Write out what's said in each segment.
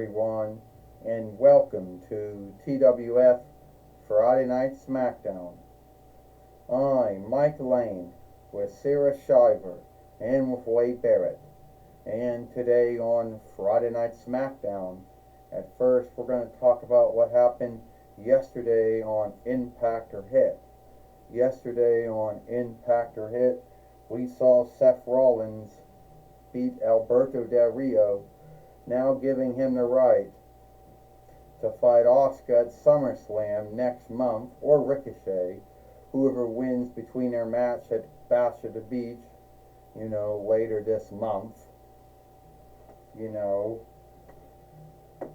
everyone, and welcome to TWF Friday Night Smackdown. I'm Mike Lane with Sarah Shiver and with Wade Barrett. And today on Friday Night Smackdown, at first we're going to talk about what happened yesterday on Impact or Hit. Yesterday on Impact or Hit, we saw Seth Rollins beat Alberto Del Rio, now giving him the right to fight Asuka at SummerSlam next month, or Ricochet, whoever wins between their match at Bash at the Beach, later this month,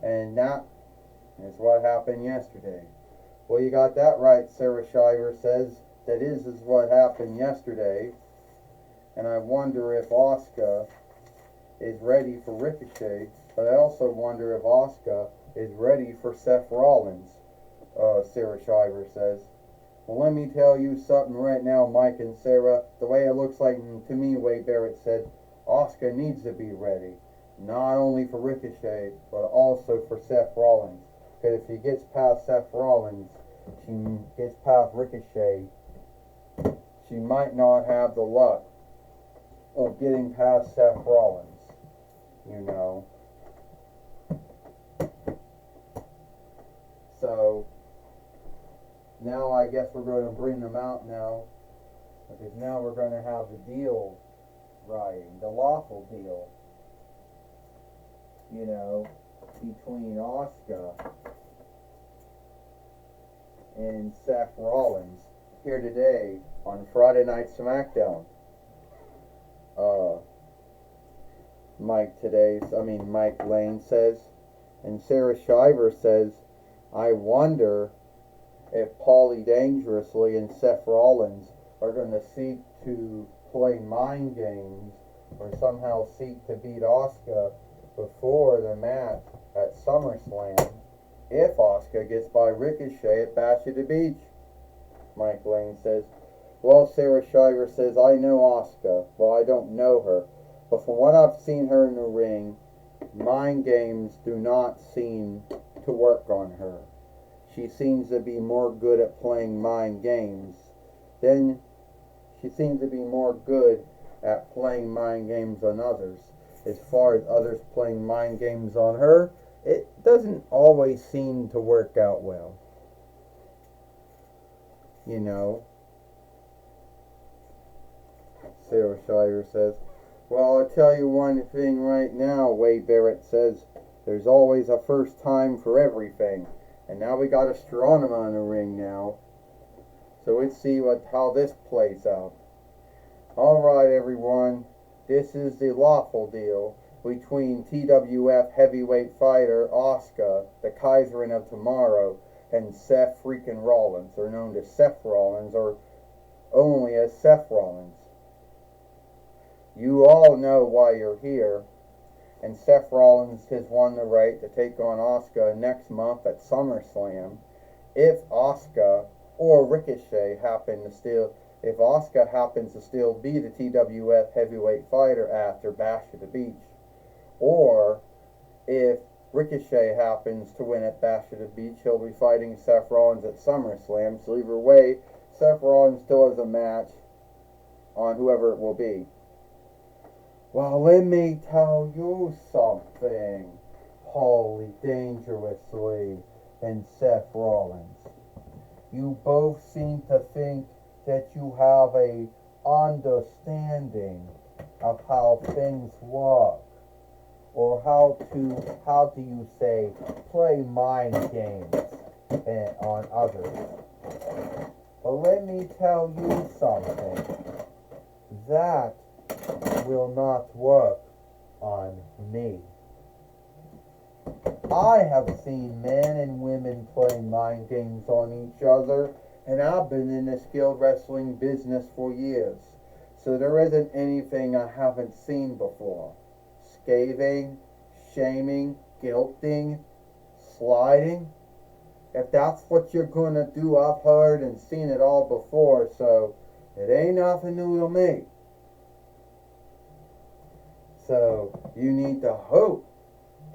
and that is what happened yesterday. Well, you got that right, Sarah Shiver says. That is what happened yesterday, and I wonder if Asuka is ready for Ricochet, but I also wonder if Asuka is ready for Seth Rollins, Sarah Shiver says. Well, let me tell you something right now, Mike and Sarah. The way it looks like to me, Wade Barrett said, Asuka needs to be ready, not only for Ricochet, but also for Seth Rollins. Because if she gets past Seth Rollins, she gets past Ricochet, she might not have the luck of getting past Seth Rollins. So now I guess we're going to bring them out now, because now we're going to have the deal writing, the lawful deal, between Asuka and Seth Rollins here today on Friday Night Smackdown. Mike Lane says, and Sarah Shiver says, I wonder if Paulie Dangerously and Seth Rollins are going to seek to play mind games or somehow seek to beat Asuka before the match at SummerSlam if Asuka gets by Ricochet at Bash at the Beach. Mike Lane says, well, Sarah Shiver says, I know Asuka. Well, I don't know her, but from what I've seen her in the ring, mind games do not seem to work on her. She seems to be more good at playing mind games. Then she seems to be more good at playing mind games on others. As far as others playing mind games on her, it doesn't always seem to work out well. Sarah Shiver says, well, I'll tell you one thing right now, Wade Barrett says, there's always a first time for everything. And now we got a Stronema in the ring now. So let's see how this plays out. Alright, everyone. This is the lawful deal between TWF heavyweight fighter Asuka, the Kaiserin of Tomorrow, and Seth freaking Rollins, or known as Seth Rollins, or only as Seth Rollins. You all know why you're here, and Seth Rollins has won the right to take on Asuka next month at SummerSlam. If Asuka or Ricochet if Asuka happens to still be the TWF heavyweight fighter after Bash at the Beach, or if Ricochet happens to win at Bash at the Beach, he'll be fighting Seth Rollins at SummerSlam. So either way, Seth Rollins still has a match on whoever it will be. Well, let me tell you something, Paulie Dangerously and Seth Rollins. You both seem to think that you have a understanding of how things work, or how do you say, play mind games on others. But let me tell you something. That will not work on me. I have seen men and women playing mind games on each other, and I've been in the skilled wrestling business for years. So there isn't anything I haven't seen before. Scathing, shaming, guilting, sliding. If that's what you're gonna do, I've heard and seen it all before, so it ain't nothing new to me. So you need to hope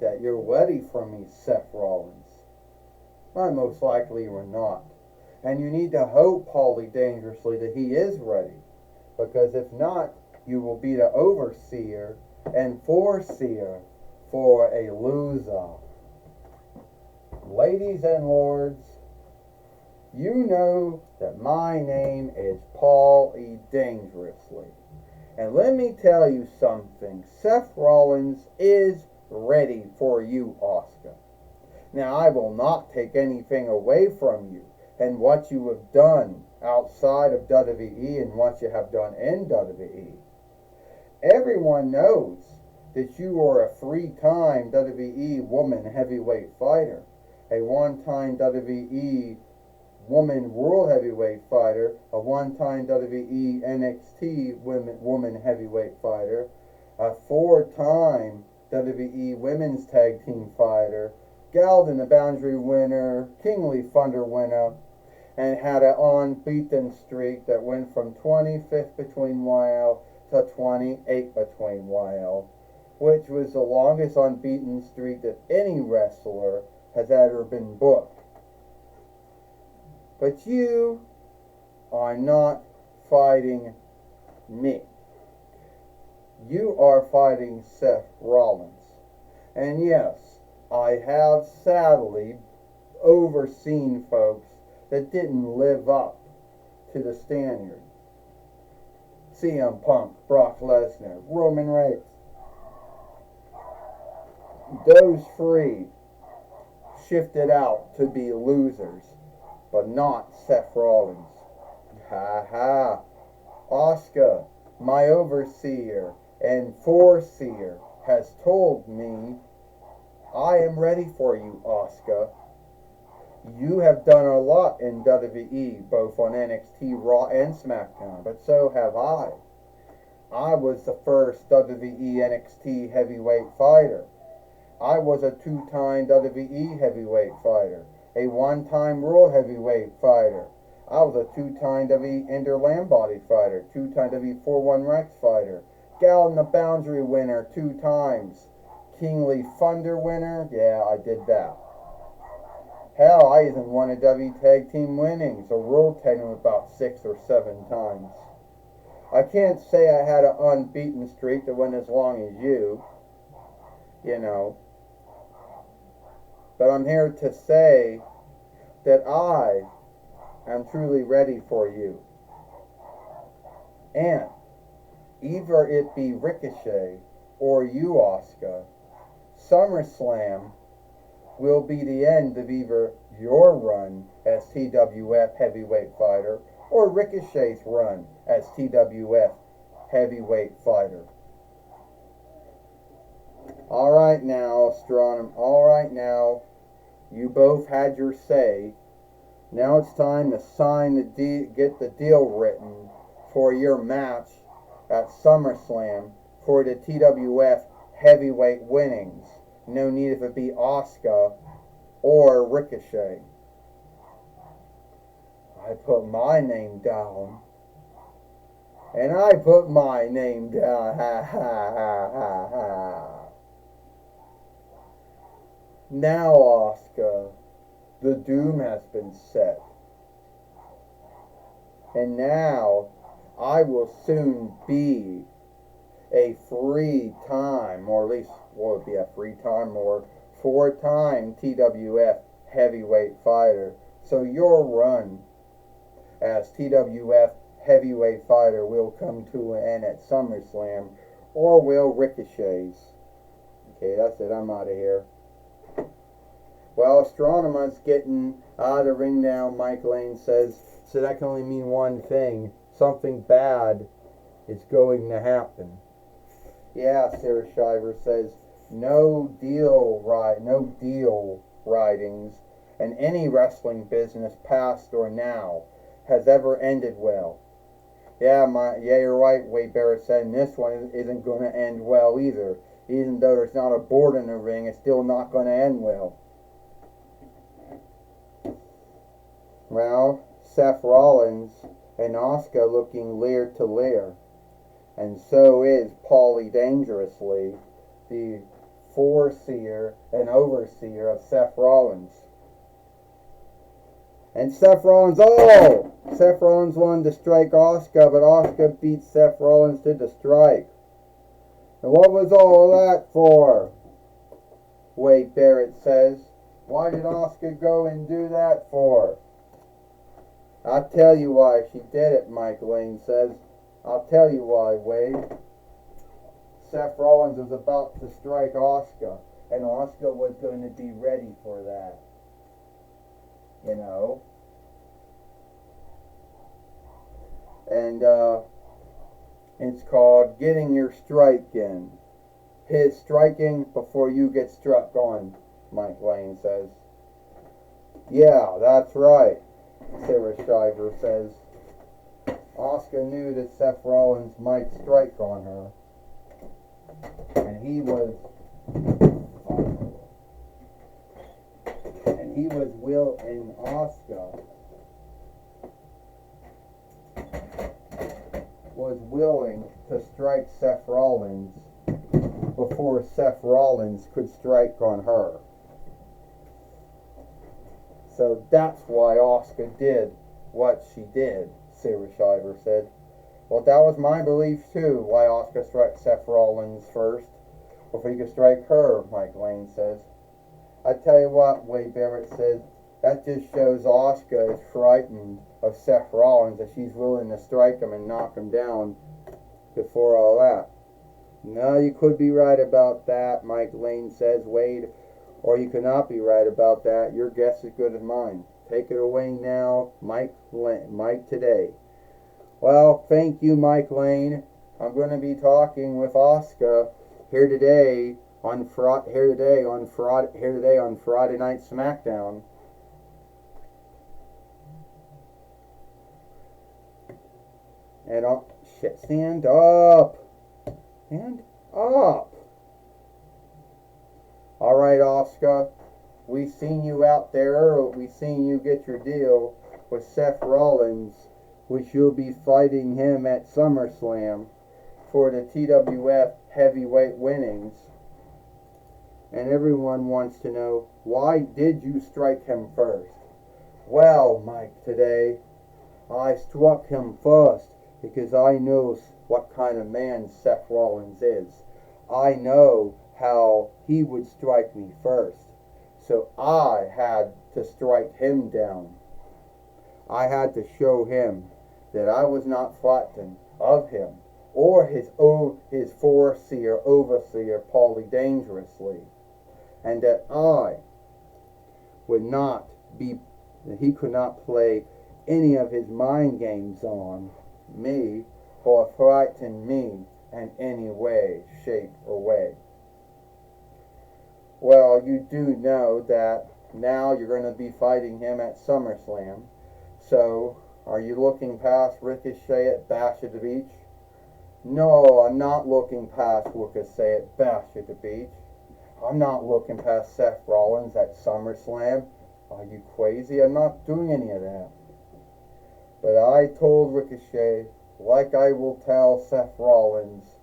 that you're ready for me, Seth Rollins. I most likely you're not. And you need to hope, Paulie Dangerously, that he is ready. Because if not, you will be the overseer and foreseer for a loser. Ladies and lords, you know that my name is Paul E. Dangerously. And let me tell you something. Seth Rollins is ready for you, Oscar. Now, I will not take anything away from you and what you have done outside of WWE and what you have done in WWE. Everyone knows that you are a three-time WWE Woman Heavyweight Fighter, a one-time WWE Woman World Heavyweight Fighter, a one-time WWE NXT Woman Heavyweight Fighter, a four-time WWE Women's Tag Team Fighter, Galled in the Boundary winner, Kingly Thunder winner, and had an unbeaten streak that went from 25th between WoW to 28th between WoW, which was the longest unbeaten streak that any wrestler has ever been booked. But you are not fighting me. You are fighting Seth Rollins. And yes, I have sadly overseen folks that didn't live up to the standard. CM Punk, Brock Lesnar, Roman Reigns. Those three shifted out to be losers, but not Seth Rollins. Ha ha. Oscar, my overseer and foreseer, has told me I am ready for you, Oscar. You have done a lot in WWE, both on NXT, Raw, and Smackdown, but so have I. I was the first WWE NXT heavyweight fighter. I was a two-time WWE heavyweight fighter, a one-time World Heavyweight fighter. I was a two-time WWE Interland Body fighter, two-time WWE 4-1 Rex fighter, Gal in the Boundary winner 2 times, Kingly Thunder winner, yeah, I did that. Hell, I even won a W Tag Team winnings, a World Tag Team about 6 or 7 times. I can't say I had an unbeaten streak that went as long as you, But I'm here to say that I am truly ready for you. And either it be Ricochet or you, Oscar, SummerSlam will be the end of either your run as TWF heavyweight fighter or Ricochet's run as TWF heavyweight fighter. Alright now, Astronomer. Alright now. You both had your say. Now it's time to sign the get the deal written for your match at SummerSlam for the TWF heavyweight winnings. No need if it be Asuka or Ricochet. I put my name down. And I put my name down. Ha ha ha ha ha. Now, Asuka, the doom has been set. And now, I will soon be a 3-time, or at least, will it be a 3-time or 4-time TWF heavyweight fighter. So your run as TWF heavyweight fighter will come to an end at SummerSlam, or will Ricochet's. Okay, that's it. I'm out of here. Well, Astronomer's getting out of the ring now, Mike Lane says, so that can only mean one thing. Something bad is going to happen. Yeah, Sarah Shiver says, no deal writings in any wrestling business, past or now, has ever ended well. Yeah, you're right, Wade Barrett said, and this one isn't going to end well either. Even though there's not a board in the ring, it's still not going to end well. Well, Seth Rollins and Asuka looking leer to leer. And so is Paulie Dangerously, the foreseer and overseer of Seth Rollins. And Seth Rollins wanted to strike Asuka, but Asuka beat Seth Rollins to the strike. And what was all that for? Wade Barrett says. Why did Asuka go and do that for? I'll tell you why she did it, Mike Lane says. I'll tell you why, Wade. Seth Rollins was about to strike Asuka, and Asuka was going to be ready for that. You know? And it's called getting your strike in. His striking before you get struck on, Mike Lane says. Yeah, that's right, Sarah Shiver says. Asuka knew that Seth Rollins might strike on her. And he was Asuka was willing to strike Seth Rollins before Seth Rollins could strike on her. So that's why Asuka did what she did, Sarah Shiver said. Well, that was my belief too, why Asuka struck Seth Rollins first before he could strike her, Mike Lane says. I tell you what, Wade Barrett says, that just shows Asuka is frightened of Seth Rollins, that she's willing to strike him and knock him down before all that. No, you could be right about that, Mike Lane says, Wade, or you could not be right about that. Your guess is as good as mine. Take it away now, Mike Today. Well, thank you, Mike Lane. I'm going to be talking with Asuka here today on Friday Night Smackdown. And stand up. Stand up. All right, Asuka. We seen you out there. We seen you get your deal with Seth Rollins, which you'll be fighting him at SummerSlam for the TWF heavyweight winnings. And everyone wants to know, why did you strike him first? Well, Mike, today, I struck him first because I know what kind of man Seth Rollins is. I know how he would strike me first. So I had to strike him down. I had to show him that I was not frightened of him or his foreseer, overseer, Paulie Dangerously, and that he could not play any of his mind games on me or frighten me in any way, shape, or way. Well, you do know that now you're going to be fighting him at SummerSlam. So, are you looking past Ricochet at Bash at the Beach? No, I'm not looking past Ricochet at Bash at the Beach. I'm not looking past Seth Rollins at SummerSlam. Are you crazy? I'm not doing any of that. But I told Ricochet, like I will tell Seth Rollins,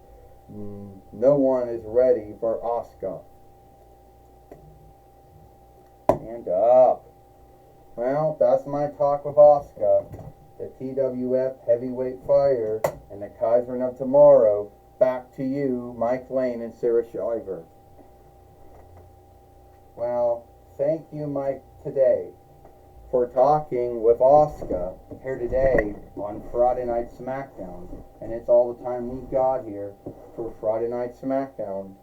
no one is ready for Asuka. Stand up. Well, that's my talk with Asuka, the TWF heavyweight fighter, and the Kaiserin of tomorrow. Back to you, Mike Lane and Sarah Shiver. Well, thank you, Mike, today for talking with Asuka here today on Friday Night Smackdown. And it's all the time we've got here for Friday Night Smackdown.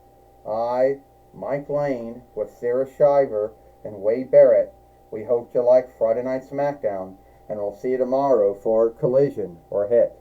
I, Mike Lane, with Sarah Shiver and Wade Barrett, we hope you like Friday Night Smackdown, and we'll see you tomorrow for Collision or Hit.